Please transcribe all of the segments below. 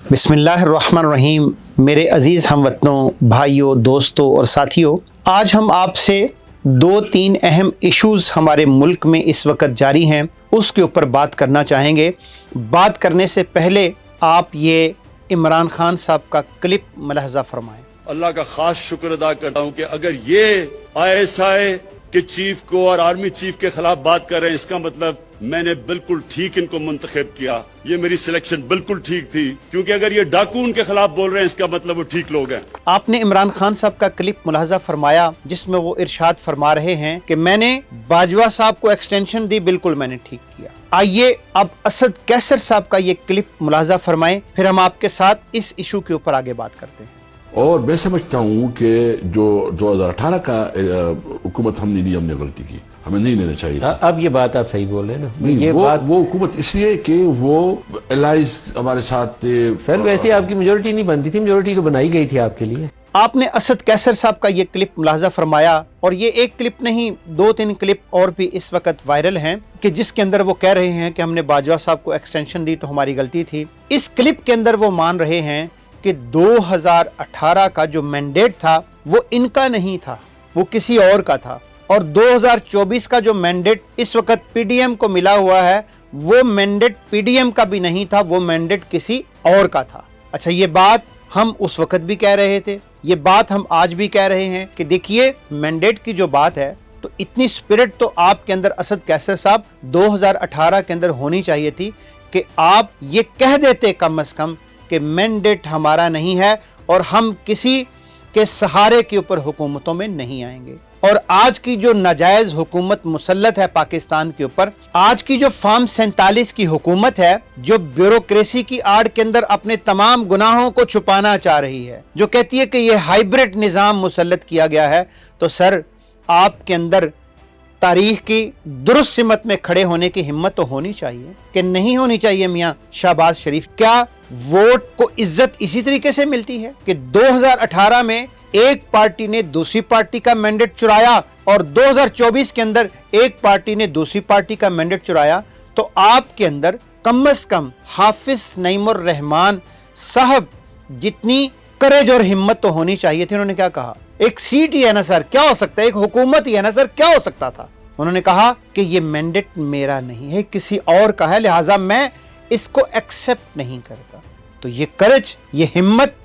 बिस्मिल्लाहिर्रहमानिर्रहीम। मेरे अज़ीज़ हमवतनों, भाइयों, दोस्तों और साथियों, आज हम आपसे 2-3 अहम इश्यूज़ हमारे मुल्क में इस वक्त जारी हैं उसके ऊपर बात करना चाहेंगे। बात करने से पहले आप ये इमरान खान साहब का क्लिप मुलाहज़ा फरमाएं। अल्लाह का खास शुक्र अदा करता हूँ कि अगर ये ISI के चीफ को और आर्मी चीफ के खिलाफ बात कर रहे हैं, इसका मतलब मैंने बिल्कुल ठीक इनको मुंतखब किया। ये मेरी सिलेक्शन बिल्कुल ठीक थी, क्योंकि अगर ये डाकू उनके खिलाफ बोल रहे हैं, इसका मतलब वो ठीक लोग हैं। आपने इमरान खान साहब का क्लिप मुलाहज़ा फरमाया जिसमें वो इरशाद फरमा रहे हैं कि मैंने बाजवा साहब को एक्सटेंशन दी, बिल्कुल मैंने ठीक किया। आइए अब असद कैसर साहब का ये क्लिप मुलाहज़ा फरमाएं, फिर हम आपके साथ इस इशू के ऊपर आगे बात करते हैं। और मैं समझता हूँ कि जो 2018 का हुकूमत हमने ली, हमने गलती की, हमें नहीं लेना चाहिए था। अब ये बात आप सही बोल रहे हैं ना। ये वो हुकूमत इसलिए कि वो एलाइज हमारे साथ थे। सर वैसे आपकी मेजोरिटी नहीं बनती थी, मेजोरिटी तो बनाई गई थी आपके लिए। आपने असद कैसर साहब का ये क्लिप मुलाहज़ा फरमाया, और ये एक क्लिप नहीं 2-3 क्लिप और भी इस वक्त वायरल हैं कि जिसके अंदर वो कह रहे हैं कि हमने बाजवा साहब को एक्सटेंशन दी तो हमारी गलती थी। इस क्लिप के अंदर वो मान रहे हैं कि 2018 का जो मैंडेट था वो इनका नहीं था, वो किसी और का था, और 2024 का जो मैंडेट इस वक्त PDM को मिला हुआ है वो मैंडेट PDM का भी नहीं था, वो मैंडेट किसी और का था। अच्छा, ये बात हम उस वक्त भी कह रहे थे, ये बात हम आज भी कह रहे हैं कि देखिए मैंडेट की जो बात है तो इतनी स्पिरिट तो आपके अंदर असद कैसर साहब 2018 के अंदर होनी चाहिए थी कि आप ये कह देते कम से कम कि मैंडेट हमारा नहीं है और हम किसी के सहारे के ऊपर हुकूमतों में नहीं आएंगे। और आज की जो नाजायज हुकूमत मुसल्लत है पाकिस्तान के ऊपर, आज की जो फार्म 47 की हुकूमत है, जो ब्यूरोक्रेसी की आड़ के अंदर अपने तमाम गुनाहों को छुपाना चाह रही है, जो कहती है कि ये हाइब्रिड निज़ाम मुसल्लत किया गया है, तो सर आपके अंदर तारीख की दुरुस्त सिमत में खड़े होने की हिम्मत तो होनी चाहिए कि नहीं होनी चाहिए। मियां शहबाज शरीफ, क्या वोट को इज्जत इसी तरीके से मिलती है कि 2018 में एक पार्टी ने दूसरी पार्टी का मैंडेट चुराया और 2024 के अंदर एक पार्टी ने दूसरी पार्टी का मैंडेट चुराया? तो आपके अंदर कम से कम हाफिज नईमुर रहमान साहब जितनी करेज और हिम्मत तो होनी चाहिए थी। उन्होंने क्या कहा? एक सीट ही है ना सर, क्या हो सकता है, एक हुकूमत ही है ना सर, क्या हो सकता था? उन्होंने कहा कि ये मैंडेट मेरा नहीं है, किसी और का है, लिहाजा मैं इसको एक्सेप्ट नहीं करता। तो ये करेज, ये हिम्मत,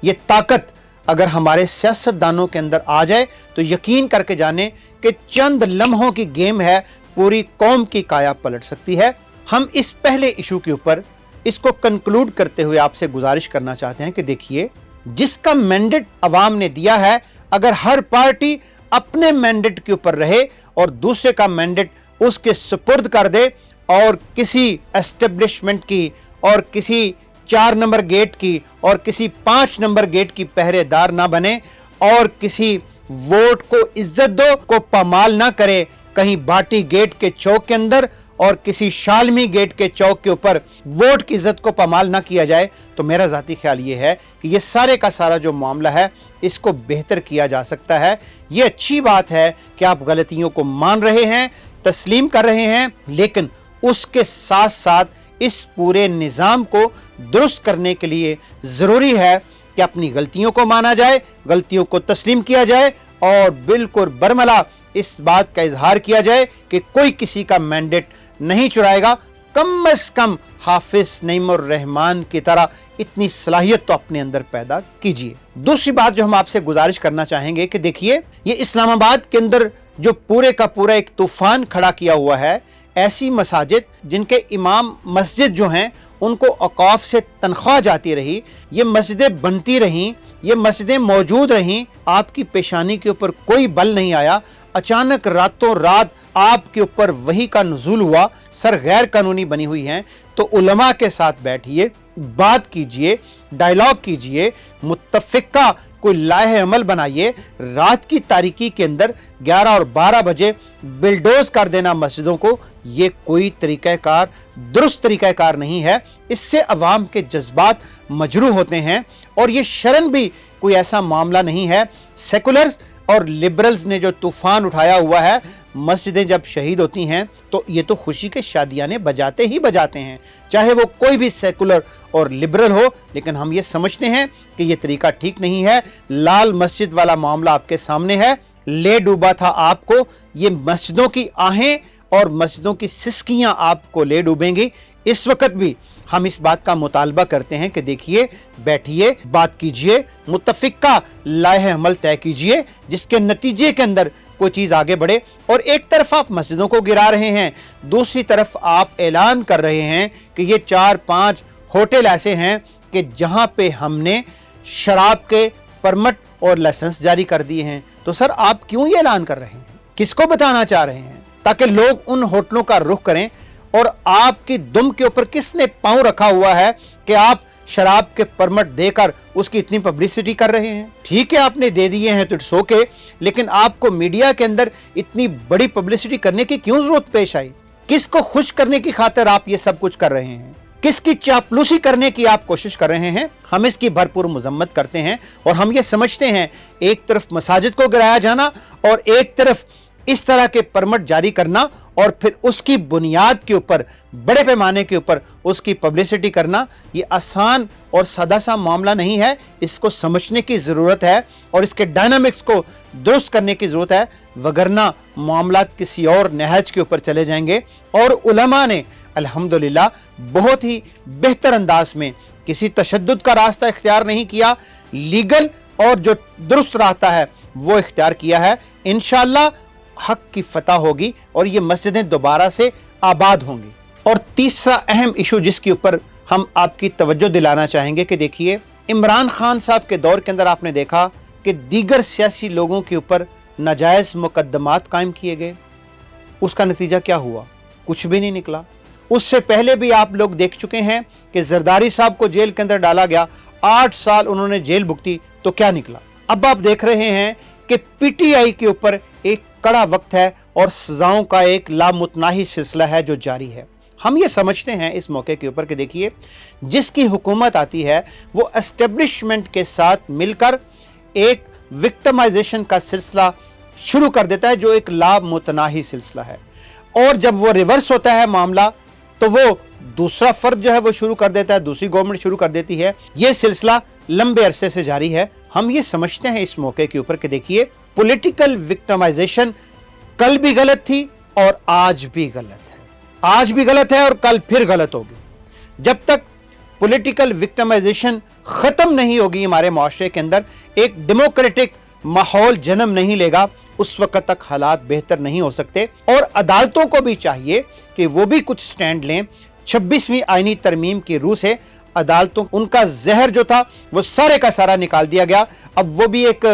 ये ताकत अगर हमारे सियासतदानों के अंदर आ जाए तो यकीन करके जाने कि चंद लम्हों की गेम है, पूरी कौम की काया पलट सकती है। हम इस पहले इशू के ऊपर इसको कंक्लूड करते हुए आपसे गुजारिश करना चाहते हैं कि देखिए, जिसका मैंडेट अवाम ने दिया है, अगर हर पार्टी अपने मैंडेट के ऊपर रहे और दूसरे का मैंडेट उसके सुपुर्द कर दे और किसी एस्टेब्लिशमेंट की और किसी 4 नंबर गेट की और किसी 5 नंबर गेट की पहरेदार ना बने और किसी वोट को इज्जत दो को पामाल ना करे, कहीं बाटी गेट के चौक के अंदर और किसी शालमी गेट के चौक के ऊपर वोट की इज्जत को पामाल ना किया जाए, तो मेरा ज़ाती ख्याल ये है कि ये सारे का सारा जो मामला है इसको बेहतर किया जा सकता है। ये अच्छी बात है कि आप गलतियों को मान रहे हैं, तस्लीम कर रहे हैं, लेकिन उसके साथ साथ इस पूरे निज़ाम को दुरुस्त करने के लिए ज़रूरी है कि अपनी गलतियों को माना जाए, गलतियों को तस्लीम किया जाए और बिल्कुल बरमला इस बात का इजहार किया जाए कि कोई किसी का मैंडेट नहीं चुराएगा। कम से कम हाफिज नईमुर रहमान की तरह इतनी सलाहियत तो अपने अंदर पैदा कीजिए। दूसरी बात जो हम आपसे गुजारिश करना चाहेंगे कि देखिए, ये इस्लामाबाद के अंदर जो पूरे का पूरा एक तूफान खड़ा किया हुआ है, ऐसी मसाजिद जिनके इमाम मस्जिद जो हैं उनको औकाफ से तनख्वाह जाती रही, ये मस्जिदें बनती रहीं, ये मस्जिदें मौजूद रहीं, आपकी पेशानी के ऊपर कोई बल नहीं आया, अचानक रातों रात आपके ऊपर वही का नुज़ूल हुआ, सर गैर कानूनी बनी हुई हैं, तो उलमा के साथ बैठिए, बात कीजिए, डायलॉग कीजिए, मुत्तफ़िका कोई लाहे अमल बनाइए। रात की तारीकी के अंदर 11 और 12 बजे बिल्डोज कर देना मस्जिदों को, ये कोई तरीक़ाकार दुरुस्त तरीक़ाकार नहीं है। इससे अवाम के जज्बात मजरूह होते हैं और ये शरन भी कोई ऐसा मामला नहीं है। सेकुलर्स और लिबरल्स ने जो तूफान उठाया हुआ है मस्जिदें जब शहीद होती हैं तो ये तो खुशी के शादियाने बजाते ही बजाते हैं, चाहे वो कोई भी सेकुलर और लिबरल हो, लेकिन हम ये समझते हैं कि ये तरीका ठीक नहीं है। लाल मस्जिद वाला मामला आपके सामने है, ले डूबा था आपको, ये मस्जिदों की आहें और मस्जिदों की सिसकियां आपको ले डूबेंगी। इस वक्त भी हम इस बात का मुतालबा करते हैं कि देखिए, बैठिए, बात कीजिए, मुत्तफिका लाहे अमल तय कीजिए जिसके नतीजे के अंदर कोई चीज़ आगे बढ़े। और एक तरफ आप मस्जिदों को गिरा रहे हैं, दूसरी तरफ आप ऐलान कर रहे हैं कि ये 4-5 होटल ऐसे हैं कि जहां पे हमने शराब के परमिट और लाइसेंस जारी कर दिए हैं। तो सर, आप क्यों ये ऐलान कर रहे हैं? किसको बताना चाह रहे हैं? ताकि लोग उन होटलों का रुख करें। और आपकी दुम के ऊपर किसने पांव रखा हुआ है कि आप शराब के परमिट देकर उसकी इतनी पब्लिसिटी कर रहे हैं? ठीक है, आपने दे दिए हैं तो इट्स ओके, लेकिन आपको मीडिया के अंदर इतनी बड़ी पब्लिसिटी करने की क्यों जरूरत पेश आई? किसको खुश करने की खातिर आप ये सब कुछ कर रहे हैं? किसकी चापलूसी करने की आप कोशिश कर रहे हैं? हम इसकी भरपूर मजम्मत करते हैं और हम ये समझते हैं, एक तरफ मसाजिद को गिराया जाना और एक तरफ इस तरह के परमिट जारी करना और फिर उसकी बुनियाद के ऊपर, बड़े पैमाने के ऊपर उसकी पब्लिसिटी करना, ये आसान और सादा सा मामला नहीं है। इसको समझने की ज़रूरत है और इसके डायनामिक्स को दुरुस्त करने की ज़रूरत है, वगरना मामला किसी और नहज के ऊपर चले जाएंगे। और उलमा ने अल्हम्दुलिल्लाह बहुत ही बेहतर अंदाज में किसी तशद्दुद का रास्ता इख्तियार नहीं किया, लीगल और जो दुरुस्त रास्ता है वो इख्तियार किया है। इंशाअल्लाह हक की फतह होगी और ये मस्जिदें दोबारा से आबाद होंगी। और तीसरा अहम इशू जिसके ऊपर हम आपकी तवज्जो दिलाना चाहेंगे कि देखिए, इमरान खान साहब के दौर के अंदर आपने देखा कि दीगर सियासी लोगों के ऊपर नाजायज़ मुकद्दमात कायम किए गए। उसका नतीजा क्या हुआ? कुछ भी नहीं निकला। उससे पहले भी आप लोग देख चुके हैं कि जरदारी साहब को जेल के अंदर डाला गया, 8 साल उन्होंने जेल भुगती, तो क्या निकला? अब आप देख रहे हैं कि पीटीआई के ऊपर एक कड़ा वक्त है और सजाओं का एक लामुतनाही सिलसिला है जो जारी है। हम ये समझते हैं इस मौके के ऊपर कि देखिए, जिसकी हुकूमत आती है वो एस्टेब्लिशमेंट के साथ मिलकर एक विक्टिमाइजेशन का सिलसिला शुरू कर देता है जो एक लामुतनाही सिलसिला है। और जब वो रिवर्स होता है मामला तो वो दूसरा फर्द जो है वो शुरू कर देता है, दूसरी गवर्नमेंट शुरू कर देती है। ये सिलसिला लंबे अरसे से जारी है। हम ये समझते हैं इस मौके के ऊपर कि देखिए, पॉलिटिकल विक्टिमाइजेशन कल भी गलत थी और आज भी गलत है, आज भी गलत है और कल फिर गलत होगी। जब तक पॉलिटिकल विक्टिमाइजेशन खत्म नहीं होगी हमारे माशरे के अंदर, एक डेमोक्रेटिक माहौल जन्म नहीं लेगा, उस वक्त तक हालात बेहतर नहीं हो सकते। और अदालतों को भी चाहिए कि वो भी कुछ स्टैंड लें। 26वीं आईनी तरमीम की रूह से अदालतों, उनका जहर जो था वो सारे का सारा निकाल दिया गया। अब वो भी एक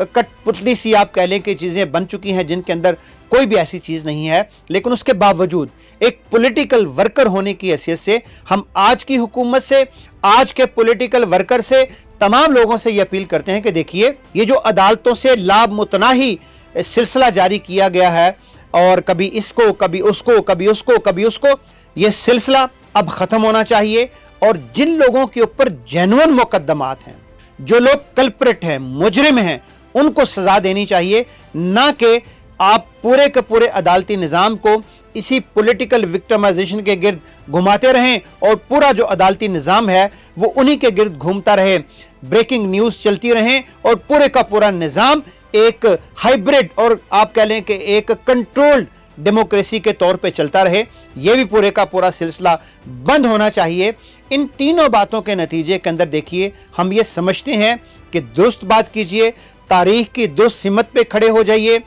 कठपुतली सी आप कह लें कि चीज़ें बन चुकी हैं जिनके अंदर कोई भी ऐसी चीज़ नहीं है। लेकिन उसके बावजूद एक पॉलिटिकल वर्कर होने की हैसियत से हम आज की हुकूमत से, आज के पॉलिटिकल वर्कर से, तमाम लोगों से ये अपील करते हैं कि देखिए, ये जो अदालतों से लामुतनाही सिलसिला जारी किया गया है और कभी इसको, कभी उसको, कभी उसको, कभी उसको, ये सिलसिला अब ख़त्म होना चाहिए। और जिन लोगों के ऊपर जेन्युइन मुकद्दमात हैं, जो लोग कल्प्रिट हैं, मुजरिम हैं, उनको सजा देनी चाहिए, ना कि आप पूरे के पूरे अदालती निज़ाम को इसी पॉलिटिकल विक्टिमाइजेशन के गिर्द घुमाते रहें और पूरा जो अदालती निज़ाम है वो उन्हीं के गिर्द घूमता रहे, ब्रेकिंग न्यूज़ चलती रहें और पूरे का पूरा निज़ाम एक हाइब्रिड और आप कह लें कि एक कंट्रोल्ड डेमोक्रेसी के तौर पे चलता रहे। ये भी पूरे का पूरा सिलसिला बंद होना चाहिए। इन तीनों बातों के नतीजे के अंदर देखिए, हम ये समझते हैं कि दुरुस्त बात कीजिए, तारीख की दुरुस्त सिमत पे खड़े हो जाइए,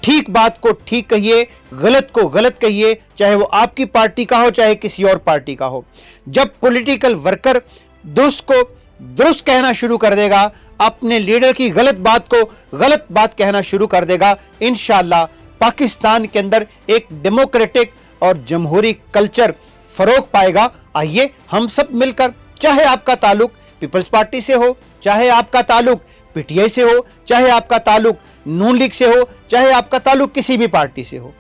ठीक बात को ठीक कहिए, गलत को गलत कहिए, चाहे वो आपकी पार्टी का हो चाहे किसी और पार्टी का हो। जब पॉलिटिकल वर्कर दुरुस्त को दुरुस्त कहना शुरू कर देगा, अपने लीडर की गलत बात को गलत बात कहना शुरू कर देगा, इंशाअल्लाह पाकिस्तान के अंदर एक डेमोक्रेटिक और जमहूरी कल्चर फरोग पाएगा। आइए हम सब मिलकर, चाहे आपका ताल्लुक पीपल्स पार्टी से हो, चाहे आपका ताल्लुक पीटीआई से हो, चाहे आपका ताल्लुक नून लीग से हो, चाहे आपका ताल्लुक किसी भी पार्टी से हो,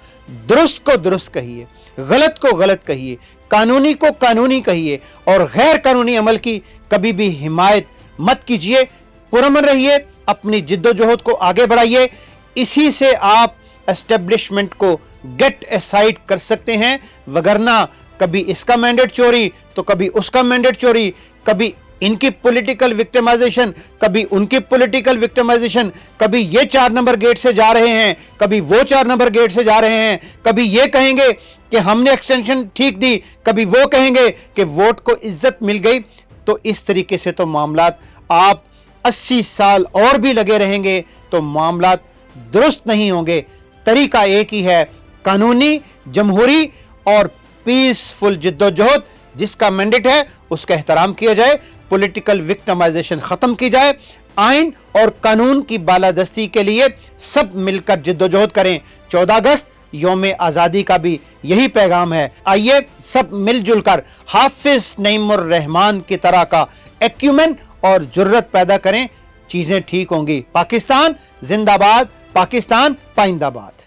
दुरुस्त को दुरुस्त कहिए, गलत को गलत कहिए, कानूनी को कानूनी कहिए और गैर कानूनी अमल की कभी भी हिमायत मत कीजिए। पुरअमन रहिए, अपनी जिद्दोजहद को आगे बढ़ाइए। इसी से आप एस्टेब्लिशमेंट को गेट असाइड कर सकते हैं, वगरना कभी इसका मैंडेट चोरी तो कभी उसका मैंडेट चोरी, कभी इनकी पॉलिटिकल विक्टिमाइजेशन, कभी उनकी पॉलिटिकल विक्टिमाइजेशन, कभी ये 4 नंबर गेट से जा रहे हैं, कभी वो 4 नंबर गेट से जा रहे हैं, कभी ये कहेंगे कि हमने एक्सटेंशन ठीक दी, कभी वो कहेंगे कि वोट को इज्जत मिल गई। तो इस तरीके से तो मामलात आप 80 साल और भी लगे रहेंगे तो मामलात दुरुस्त नहीं होंगे। तरीका एक ही है, कानूनी, जमहूरी और पीसफुल जिद्दोजहद, जिसका मैंडेट है उसका एहतराम किया जाए, पॉलिटिकल विक्टिमाइजेशन खत्म की जाए, आइन और कानून की बालादस्ती के लिए सब मिलकर जिद्दोजहद करें। 14 अगस्त यौम आज़ादी का भी यही पैगाम है। आइए सब मिलजुल कर हाफिज नईमुर रहमान की तरह का एक्यूमेन और जुर्रत पैदा करें, चीजें ठीक होंगी। पाकिस्तान जिंदाबाद, पाकिस्तान पाइंदाबाद।